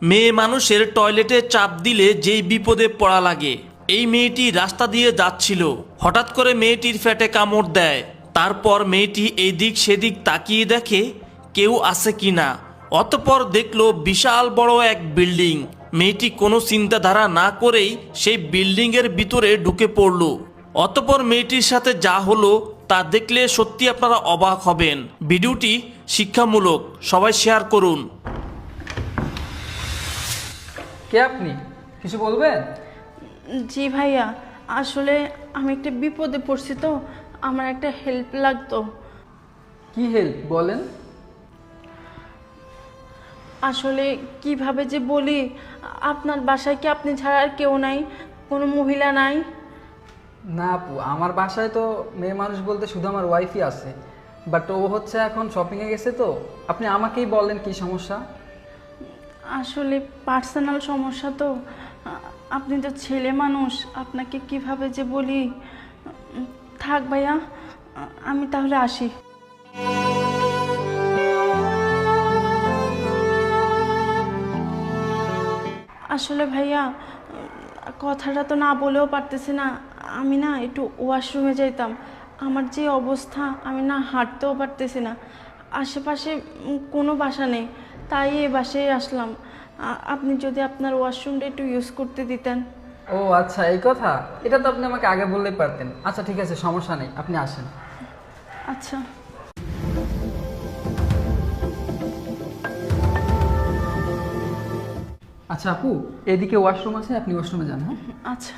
মেয়ে মানুষের টয়লেটে চাপ দিলে যেই বিপদে পড়া লাগে, এই মেয়েটি রাস্তা দিয়ে যাচ্ছিল। হঠাৎ করে মেয়েটির পেটে কামড় দেয়। তারপর মেয়েটি এদিক সেদিক তাকিয়ে দেখে কেউ আছে কিনা। অতঃপর দেখলো বিশাল বড় এক বিল্ডিং। মেয়েটি কোনো চিন্তাধারা না করেই সেই বিল্ডিংয়ের ভিতরে ঢুকে পড়ল। অতঃপর মেয়েটির সাথে যা হলো তা দেখলে সত্যি আপনারা অবাক হবেন। ভিডিওটি শিক্ষামূলক, সবাই শেয়ার করুন। কে আপনি, কিছু বলবেন? জি ভাইয়া, আসলে আমি একটা বিপদে পড়ছি, তো আমার একটা হেল্প লাগতো। কি হেল্প বলেন? আসলে কিভাবে যে বলি, আপনার বাসায় কি আপনি ছাড়া আর কেউ নাই? কোনো মহিলা নাই? না আপু, আমার বাসায় তো মেয়ে মানুষ বলতে শুধু আমার ওয়াইফই আছে, বাট ও হচ্ছে এখন শপিংয়ে গেছে। তো আপনি আমাকেই বলেন কি সমস্যা। আসলে পার্সোনাল সমস্যা তো। আপনি তো ছেলে মানুষ, আপনাকে কিভাবে যে বলি। থাক ভাইয়া, আমি তাহলে আসি। আসলে ভাইয়া, কথাটা তো না বলেও পারতেছি না। আমি না একটু ওয়াশরুমে যাইতাম। আমার যে অবস্থা, আমি না হাঁটতেও পারতেছি না। আশেপাশে কোনো বাসা নেই, তাই এই বাসায় আসলাম। আপনি যদি আপনার ওয়াশরুমটা একটু ইউজ করতে দিতেন। ও আচ্ছা, এই কথা। এটা তো আপনি আমাকে আগে বললেই পারতেন। আচ্ছা ঠিক আছে, সমস্যা নেই, আপনি আসেন। আচ্ছা। আচ্ছা আপু, এদিকে ওয়াশরুম আছে, আপনি ওয়াশরুমে যান। হ্যাঁ আচ্ছা।